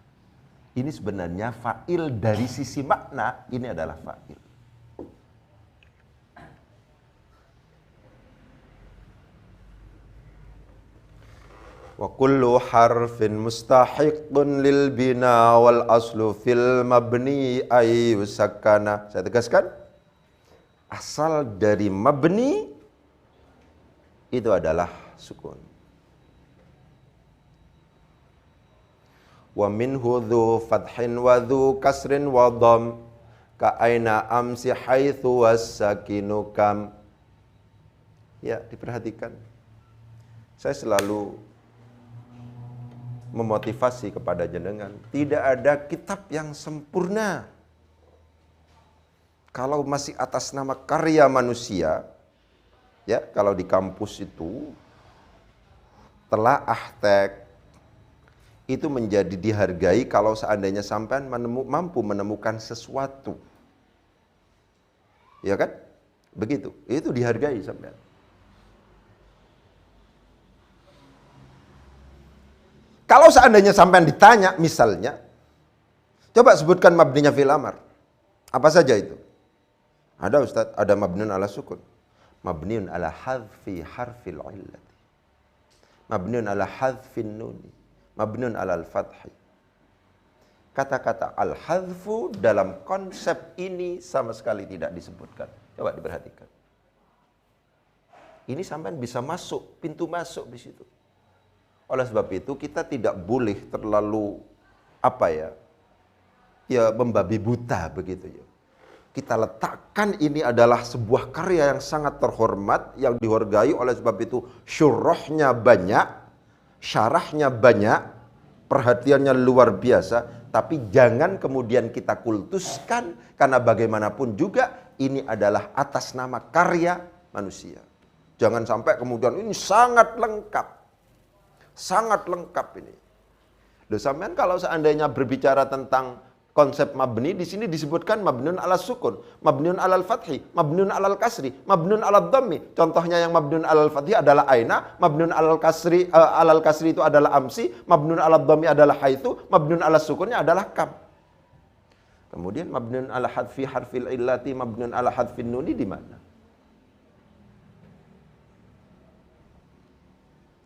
Ini sebenarnya fa'il dari sisi makna, ini adalah fa'il. Wa kullu harfin mustahiqun lil bina wal aslu fil mabni ay yusakkana. Saya tegaskan, asal dari mabni itu adalah sukun. Wa minhu dhu fathin wa dhu kasrin wa dham ka aina amsi haitsu was-sakinu kam. Ya, diperhatikan. Saya selalu memotivasi kepada jenengan, tidak ada kitab yang sempurna. Kalau masih atas nama karya manusia, ya, kalau di kampus itu telaah teks itu menjadi dihargai kalau seandainya sampean mampu menemukan sesuatu. Ya kan? Begitu. Itu dihargai sampean. Kalau seandainya sampean ditanya, misalnya, coba sebutkan mabninya fil amar. Apa saja itu? Ada Ustaz, ada mabniun ala sukun. Mabniun ala hadfi harfil illati. Mabniun ala hadfin nuni. Mabniun ala al-fathi. Kata-kata al-hadfu dalam konsep ini sama sekali tidak disebutkan. Coba diperhatikan. Ini sampean bisa masuk, pintu masuk di situ. Oleh sebab itu kita tidak boleh terlalu membabi buta begitu ya. Kita letakkan ini adalah sebuah karya yang sangat terhormat, yang dihargai. Oleh sebab itu syurahnya banyak, syarahnya banyak, perhatiannya luar biasa. Tapi jangan kemudian kita kultuskan, karena bagaimanapun juga ini adalah atas nama karya manusia. Jangan sampai kemudian ini sangat lengkap. Sangat lengkap ini. Loh, sampean kalau seandainya berbicara tentang konsep mabni, di sini disebutkan mabniun ala sukun, mabniun alal fathi, mabniun alal kasri, mabniun alal dhammi. Contohnya yang mabniun alal fathi adalah aina, mabniun alal kasri itu adalah amsi, mabniun alal dhammi adalah haitsu, mabniun alal sukunnya adalah kam. Kemudian mabniun ala hadfi harfil illati, mabniun ala hadfin nuni di mana?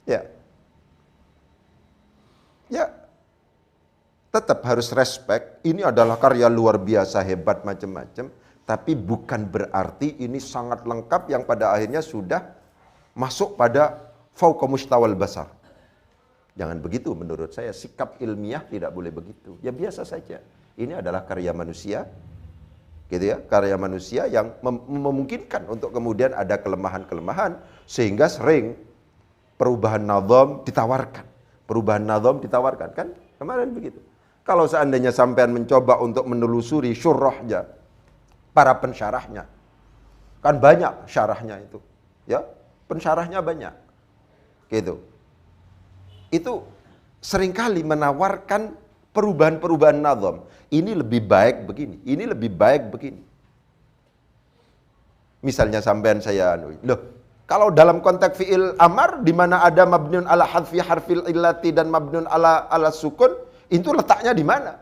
Ya, tetap harus respect. Ini adalah karya luar biasa, hebat, macam-macam. Tapi bukan berarti ini sangat lengkap yang pada akhirnya sudah masuk pada fauqa mustawal basar. Jangan begitu menurut saya. Sikap ilmiah tidak boleh begitu. Ya biasa saja. Ini adalah karya manusia. Gitu ya, karya manusia yang memungkinkan untuk kemudian ada kelemahan-kelemahan. Sehingga sering perubahan nazam ditawarkan. Perubahan nazam ditawarkan. Kan kemarin begitu. Kalau seandainya sampean mencoba untuk menelusuri syurahnya, para pensyarahnya, kan banyak syarahnya itu, ya, pensyarahnya banyak, gitu. Itu seringkali menawarkan perubahan-perubahan nazam. Ini lebih baik begini, ini lebih baik begini. Misalnya sampean saya, loh, kalau dalam konteks fi'il amar di mana ada mabniun ala hadfi harfil illati dan mabniun ala sukun, itu letaknya di mana?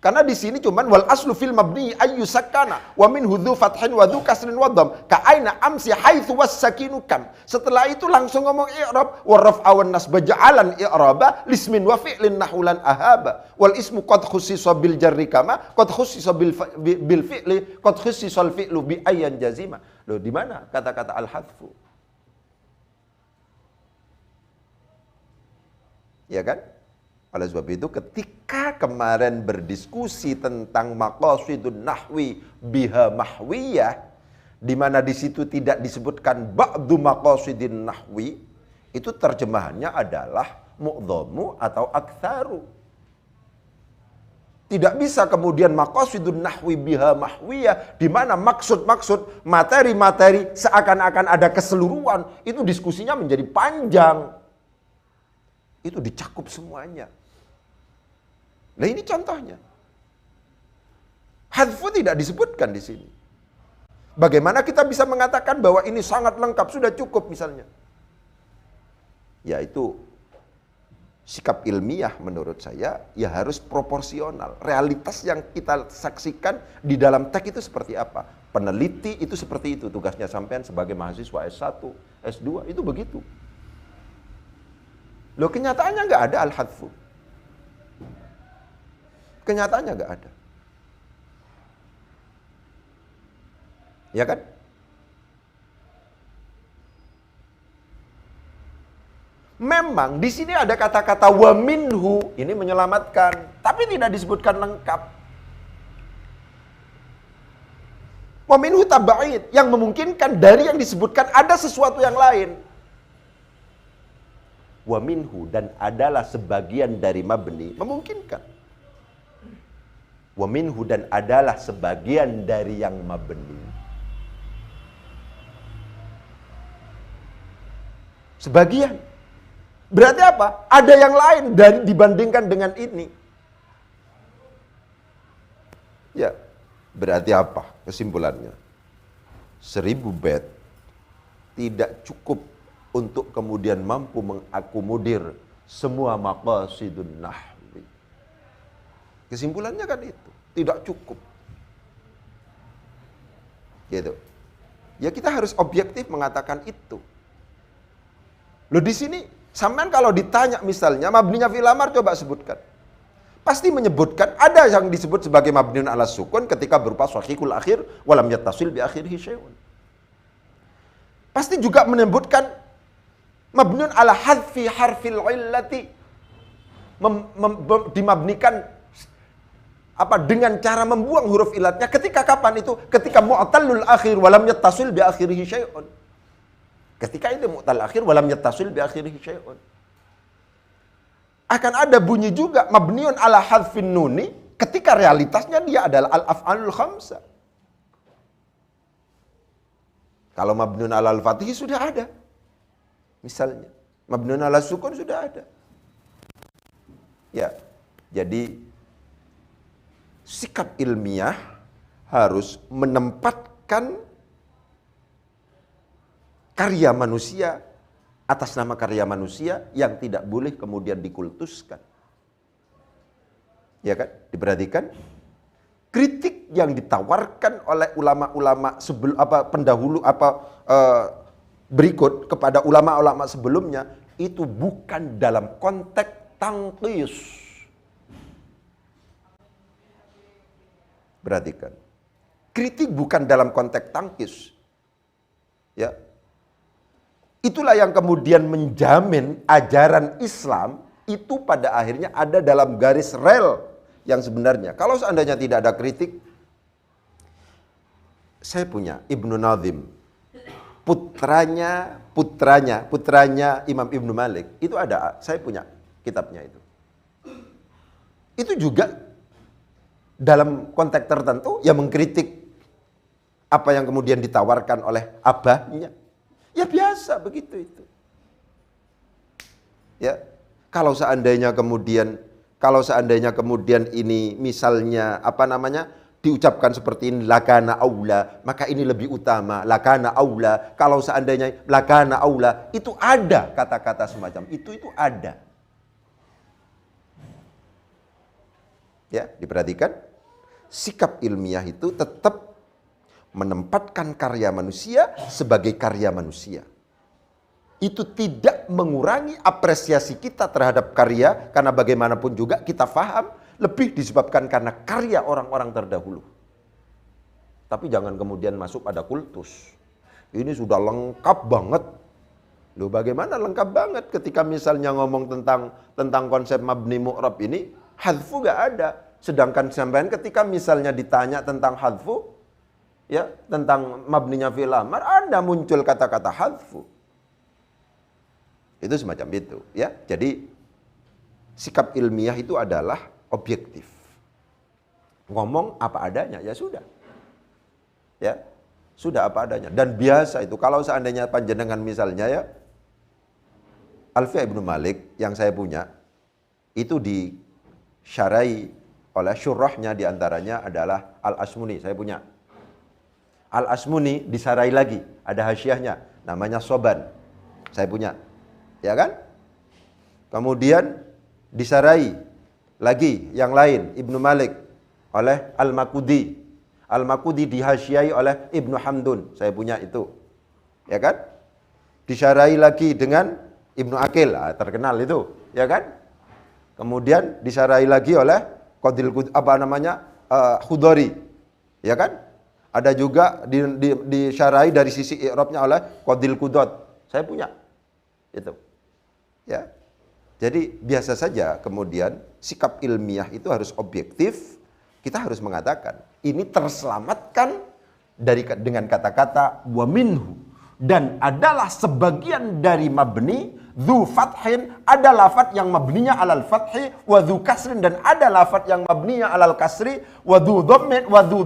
Karena di sini cuman wal aslu fil mabni ayyusakkana wa min hudhu fathin wa dhu kasrin wa dham ka aina amsi haitsu was-sakinu kam. Setelah itu langsung ngomong i'rab wa raf'a wan nasba ja'alan i'raba lismin wa fi'lin nahulan ahaba wal ismu qad khussisa bil jarri kama qad khussisa bil fi'li qad khussisa al fi'lu bi ayyan jazima. Loh, di mana kata-kata al-hadfu? Ya kan? Oleh sebab itu ketika kemarin berdiskusi tentang maqasidun nahwi biha mahwiyah, di mana di situ tidak disebutkan ba'du maqasidin nahwi, itu terjemahannya adalah mu'dhamu atau aktsaru. Tidak bisa kemudian maqasidun nahwi biha mahwiyah, di mana maksud-maksud materi-materi seakan-akan ada keseluruhan, itu diskusinya menjadi panjang. Itu dicakup semuanya. Nah ini contohnya. Hadfu tidak disebutkan di sini. Bagaimana kita bisa mengatakan bahwa ini sangat lengkap, sudah cukup misalnya? Yaitu sikap ilmiah menurut saya ya harus proporsional. Realitas yang kita saksikan di dalam teks itu seperti apa? Peneliti itu seperti itu, tugasnya sampean sebagai mahasiswa S1, S2 itu begitu. Loh, kenyataannya nggak ada al-hadfu. Kenyataannya nggak ada. Ya kan? Memang di sini ada kata-kata wa minhu, ini menyelamatkan, tapi tidak disebutkan lengkap. Wa minhu tabaid, yang memungkinkan dari yang disebutkan ada sesuatu yang lain. Wa minhu, dan adalah sebagian dari mabni, memungkinkan. Wa minhu, dan adalah sebagian dari yang mabni. Sebagian. Berarti apa? Ada yang lain dari dibandingkan dengan ini. Ya, berarti apa kesimpulannya? 1000 bait tidak cukup untuk kemudian mampu mengakomodir semua maqasidun nahwi. Kesimpulannya kan itu, tidak cukup. Gitu. Ya kita harus objektif mengatakan itu. Loh di sini sampean kalau ditanya misalnya mabninya fil amar, coba sebutkan. Pasti menyebutkan ada yang disebut sebagai mabniun ala sukun ketika berupa shahihul akhir walam yattasil bi akhirih syai'un. Pasti juga menyebutkan mabniun ala hadfi harfil illati, dimabnikan apa dengan cara membuang huruf ilatnya ketika kapan itu? Ketika mu'tallul akhir walam yattasil bi akhirih syai'un. Ketika itu mu'tal akhir walam yattasil bi akhirih syai'un. Akan ada bunyi juga mabniun ala hadfin nuni ketika realitasnya dia adalah al-af'alul khamsah. Kalau mabniun ala al-fatih sudah ada. Misalnya, mabniun ala sukun sudah ada. Ya, jadi sikap ilmiah harus menempatkan karya manusia atas nama karya manusia yang tidak boleh kemudian dikultuskan. Ya kan? Diperhatikan? kritik yang ditawarkan oleh ulama-ulama pendahulu berikut kepada ulama-ulama sebelumnya itu bukan dalam konteks tangkis. Perhatikan. Kritik bukan dalam konteks tangkis. Ya. Itulah yang kemudian menjamin ajaran Islam itu pada akhirnya ada dalam garis rel yang sebenarnya. Kalau seandainya tidak ada kritik, saya punya Ibnu Nazim, putranya Imam Ibnu Malik, itu ada, saya punya kitabnya itu. Itu juga dalam konteks tertentu yang mengkritik apa yang kemudian ditawarkan oleh abahnya. Ya biasa begitu itu. Ya, kalau seandainya kemudian ini misalnya diucapkan seperti ini lakana aula, maka ini lebih utama, lakana aula. Kalau seandainya lakana aula, itu ada kata-kata semacam itu ada. Ya, diperhatikan. Sikap ilmiah itu tetap menempatkan karya manusia sebagai karya manusia. Itu tidak mengurangi apresiasi kita terhadap karya, karena bagaimanapun juga kita paham lebih disebabkan karena karya orang-orang terdahulu. Tapi jangan kemudian masuk pada kultus. Ini sudah lengkap banget. Loh, bagaimana lengkap banget ketika misalnya ngomong tentang konsep mabni mu'rab ini, hadfu gak ada. Sedangkan sampean ketika misalnya ditanya tentang hadfu, ya, tentang mabninya fi'il amar, ada muncul kata-kata hadfu. Itu semacam itu, ya. Jadi sikap ilmiah itu adalah objektif. Ngomong apa adanya, ya sudah. Ya, sudah apa adanya. Dan biasa itu kalau seandainya panjenengan misalnya ya Alfiah Ibnu Malik yang saya punya itu disyarai oleh syurahnya, diantaranya adalah Al-Asmuni, saya punya. Al-Asmuni disarai lagi, ada hasyiahnya, namanya Soban, saya punya. Ya kan? Kemudian disarai lagi yang lain, Ibnu Malik, oleh Al-Makudi. Al-Makudi dihasyiai oleh Ibnu Hamdun, saya punya itu. Ya kan? Disarai lagi dengan Ibnu Aqil, terkenal itu, ya kan? Kemudian disarai lagi oleh Khudori, ya kan? Ada juga disyarai dari sisi i'rabnya oleh Qadil Qudot. Saya punya. Itu. Ya. Jadi biasa saja kemudian sikap ilmiah itu harus objektif. Kita harus mengatakan ini terselamatkan dengan kata-kata wa minhu, dan adalah sebagian dari mabni dzu fathin, ada lafadz yang mabninya alal fathi, wa dzu kasrin, dan ada lafadz yang mabninya alal kasri, wa dzu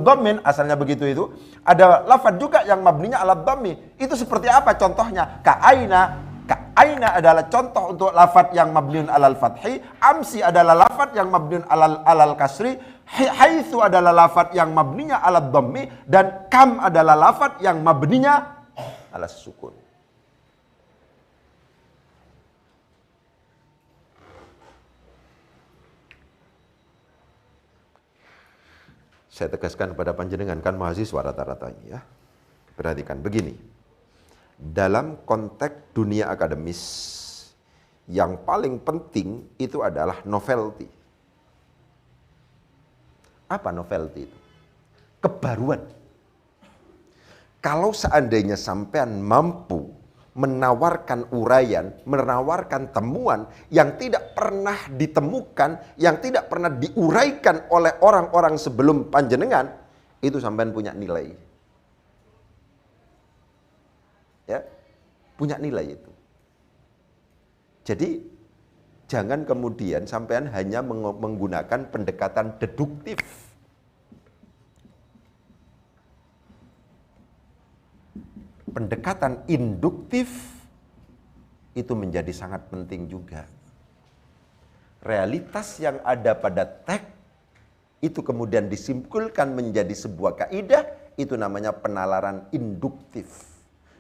dhammin, asalnya begitu itu. Ada lafadz juga yang mabninya alal dhammi. Itu seperti apa contohnya? Ka'aina adalah contoh untuk lafadz yang mabniun alal fathi, amsi adalah lafadz yang mabniun alal kasri, haitsu adalah lafadz yang mabninya alal dhammi, dan kam adalah lafadz yang mabninya alal sukun. Saya tegaskan kepada panjenengan, kan mahasiswa rata-ratanya ya. Perhatikan begini. Dalam konteks dunia akademis, yang paling penting itu adalah novelty. Apa novelty itu? Kebaruan. Kalau seandainya sampean mampu menawarkan uraian, menawarkan temuan yang tidak pernah ditemukan, yang tidak pernah diuraikan oleh orang-orang sebelum panjenengan, itu sampean punya nilai. Ya, punya nilai itu. Jadi jangan kemudian sampean hanya menggunakan pendekatan deduktif. Pendekatan induktif itu menjadi sangat penting juga. Realitas yang ada pada teks itu kemudian disimpulkan menjadi sebuah kaidah, itu namanya penalaran induktif.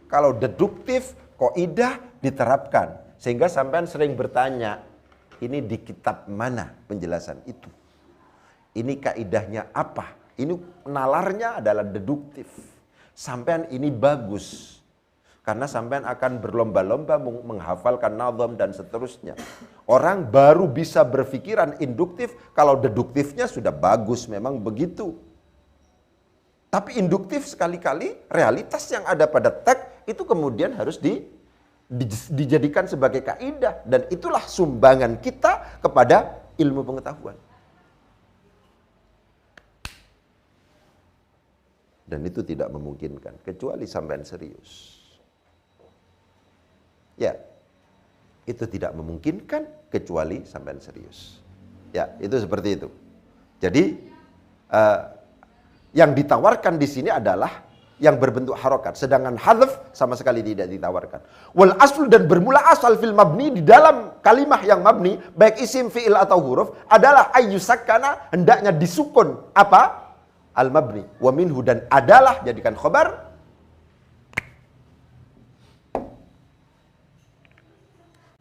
Kalau deduktif, kaidah diterapkan. Sehingga sampean sering bertanya, ini di kitab mana penjelasan itu? Ini kaidahnya apa? Ini nalarnya adalah deduktif. Sampean ini bagus. Karena sampean akan berlomba-lomba menghafalkan nazam dan seterusnya. Orang baru bisa berpikiran induktif kalau deduktifnya sudah bagus, memang begitu. Tapi induktif sekali-kali realitas yang ada pada teks itu kemudian harus dijadikan sebagai kaidah, dan itulah sumbangan kita kepada ilmu pengetahuan. Dan itu tidak memungkinkan kecuali sampean serius. Ya, itu tidak memungkinkan kecuali sampean serius. Ya, itu seperti itu. Jadi yang ditawarkan di sini adalah yang berbentuk harokat, sedangkan hadf sama sekali tidak ditawarkan. Wal aslu, dan bermula asal fil mabni, di dalam kalimah yang mabni, baik isim, fi'il atau huruf, adalah ayyusakkana, hendaknya disukun apa? Al mabni. Wa minhu, dan adalah, jadikan khobar.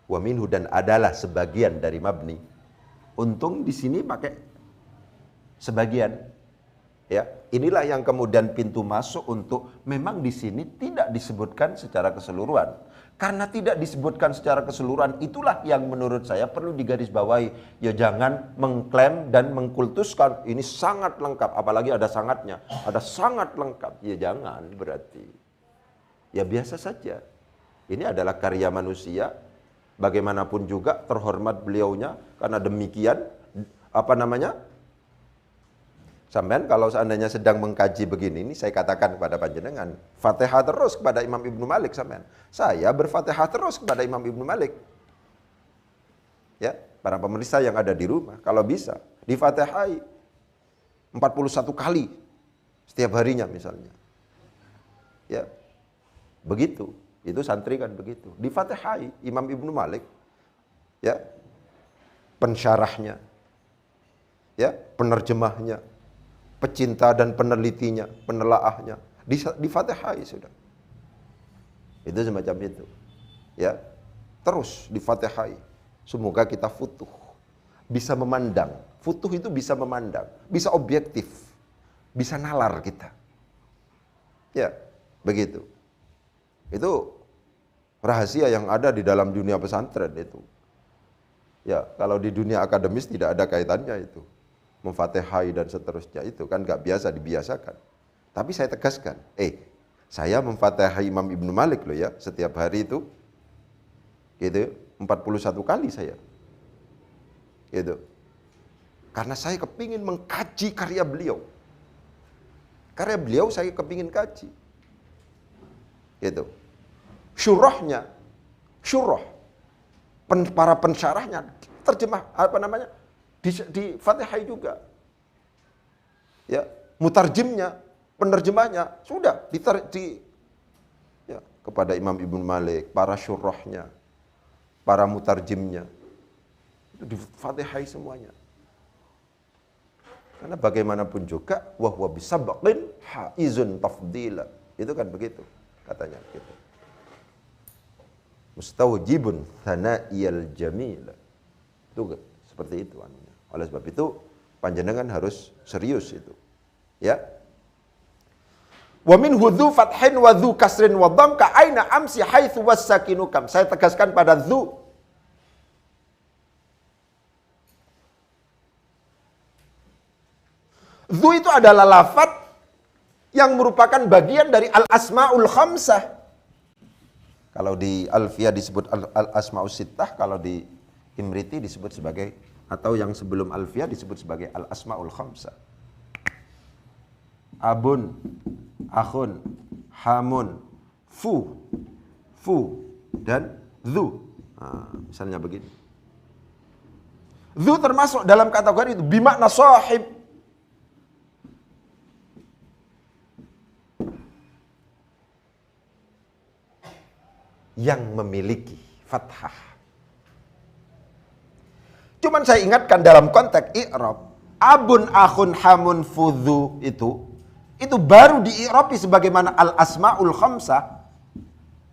Wa minhu, dan adalah sebagian dari mabni. Untung di sini pakai sebagian. Ya, inilah yang kemudian pintu masuk untuk memang di sini tidak disebutkan secara keseluruhan. Karena tidak disebutkan secara keseluruhan, itulah yang menurut saya perlu digarisbawahi. Ya, jangan mengklaim dan mengkultuskan ini sangat lengkap, apalagi ada sangatnya, ada sangat lengkap. Ya jangan, berarti ya biasa saja. Ini adalah karya manusia. Bagaimanapun juga terhormat beliaunya, karena demikian sampean kalau seandainya sedang mengkaji begini, ini saya katakan kepada panjenengan, Fatihah terus kepada Imam Ibnu Malik sampean. Saya berfatihah terus kepada Imam Ibnu Malik. Ya, para pemirsa yang ada di rumah, kalau bisa difatihai 41 kali setiap harinya misalnya. Ya. Begitu. Itu santri kan begitu. Difatihai Imam Ibnu Malik. Ya. Pensyarahnya. Ya, penerjemahnya, pecinta dan penelitinya, penelaahnya, difatihai sudah. Itu semacam itu. Ya. Terus difatihai. Semoga kita futuh. Bisa memandang. Futuh itu bisa memandang, bisa objektif, bisa nalar kita. Ya, begitu. Itu rahasia yang ada di dalam dunia pesantren itu. Ya, kalau di dunia akademis tidak ada kaitannya itu. Memfatihai dan seterusnya itu kan gak biasa dibiasakan. Tapi saya tegaskan, saya memfatihai Imam Ibnu Malik loh ya, setiap hari itu. Gitu, 41 kali saya. Gitu. Karena saya kepingin mengkaji karya beliau. Karya beliau saya kepingin kaji. Gitu. Syurahnya, para pensyarahnya, terjemah di Fatihai juga. Ya, mutarjimnya, penerjemahnya sudah ya, kepada Imam Ibnu Malik, para syurahnya, para mutarjimnya. Itu di Fatihai semuanya. Karena bagaimanapun juga wahwa bisabqin haizun tafdila. Itu kan begitu katanya gitu. Mustawjibun thana'iyal jamil. Itu seperti itu anunya. Oleh sebab itu panjenengan harus serius itu. Ya. Wa min hudzu fathin wa dzu kasrin wa dham ka aina amsi haitsu wasakinu kam. Saya tegaskan pada dzu. Dzu itu adalah lafaz yang merupakan bagian dari al-asmaul khamsah. Kalau di Alfiyah disebut al-asmaus sittah, kalau di Imriti disebut sebagai, atau yang sebelum Alfiyah disebut sebagai al-asmaul khamsah. Abun, akhun, hamun, fu, dan dzu. Nah, misalnya begini. Dzu termasuk dalam kategori itu, bimakna sahib. Yang memiliki fathah. Cuman saya ingatkan dalam konteks i'rab, abun, akhun, hamun, fudhu itu baru di-i'rabi sebagaimana al-asmaul khamsah.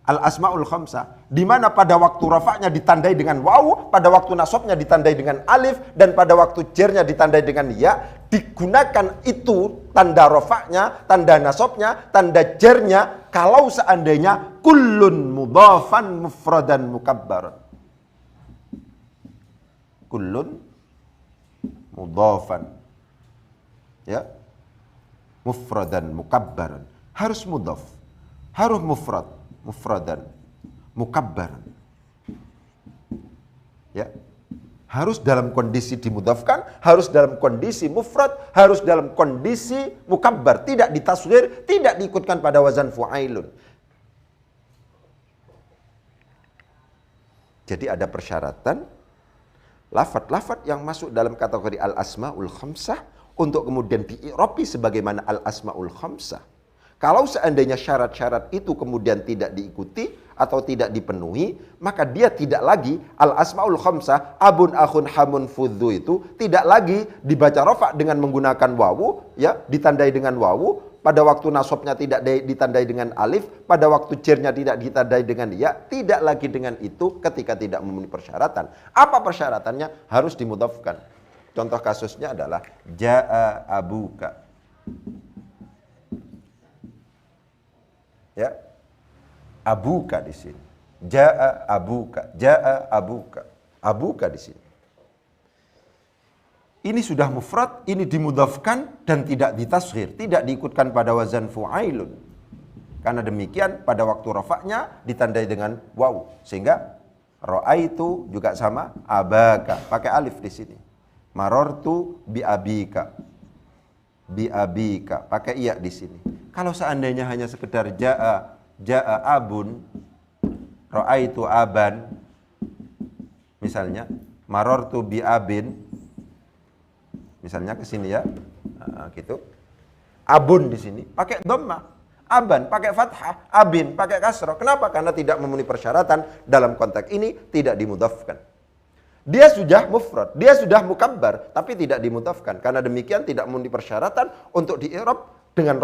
Al-asmaul khamsah di mana pada waktu rafa'nya ditandai dengan wawu, pada waktu nasabnya ditandai dengan alif, dan pada waktu jernya ditandai dengan ya, digunakan itu tanda rafa'nya, tanda nasabnya, tanda jernya kalau seandainya kullun mudhafan mufradan mukabbaran. Kullun mudhafan, ya, mufradan mukabbaran, harus mudhaf, harus mufrad, mufradan mukabbaran, ya, harus dalam kondisi dimudhafkan, harus dalam kondisi mufrad, harus dalam kondisi mukabbar, tidak ditasghir, tidak diikutkan pada wazan fu'ailun. Jadi ada persyaratan lafaz-lafaz yang masuk dalam kategori al-asmaul khamsah untuk kemudian di'irabi sebagaimana al-asmaul khamsah. Kalau seandainya syarat-syarat itu kemudian tidak diikuti atau tidak dipenuhi, maka dia tidak lagi al-asmaul khamsah, abun, akhun, hamun, fudhu itu tidak lagi dibaca rafa' dengan menggunakan wawu, ya, ditandai dengan wawu, pada waktu nasabnya tidak ditandai dengan alif, pada waktu jernya tidak ditandai dengan ya, tidak lagi dengan itu ketika tidak memenuhi persyaratan. Apa persyaratannya? Harus dimudhafkan. Contoh kasusnya adalah ja'a abuka. Ya, abuka di sini. Ja'a abuka, ja'a abuka. Abuka di sini. Ini sudah mufrad, ini dimudhafkan dan tidak ditasghir, tidak diikutkan pada wazan fu'ailun. Karena demikian pada waktu rafa'nya ditandai dengan waw, sehingga ra'aitu juga sama abaka, pakai alif di sini. Marartu bi abika. Bi abika, pakai iya di sini. Kalau seandainya hanya sekedar ja'a abun, ra'aitu aban, misalnya marartu bi abin, misalnya ke sini ya, gitu. Abun di sini pakai dhammah, aban pakai fathah, abin pakai kasrah. Kenapa? Karena tidak memenuhi persyaratan. Dalam konteks ini tidak dimudhafkan. Dia sudah mufrad, dia sudah mukabbar, tapi tidak dimudhafkan. Karena demikian tidak memenuhi persyaratan untuk di-i'rab dengan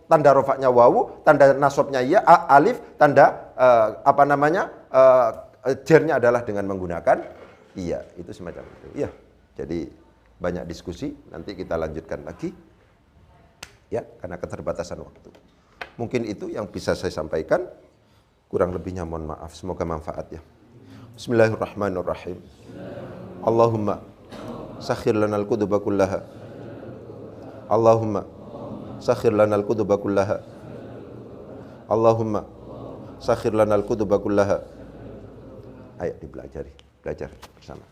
tanda rafa'nya wawu, tanda nasabnya ya, alif, tanda jernya adalah dengan menggunakan iya. Itu semacam itu. Iya. Jadi banyak diskusi, nanti kita lanjutkan lagi. Ya, karena keterbatasan waktu. Mungkin itu yang bisa saya sampaikan. Kurang lebihnya mohon maaf. Semoga manfaat ya. Bismillahirrahmanirrahim. Allahumma sakhir lana al-kutuba kullaha. Allahumma sakhir lana al-kutuba kullaha. Allahumma sakhir lana al-kutuba kullaha. Ayo dipelajari, belajar bersama.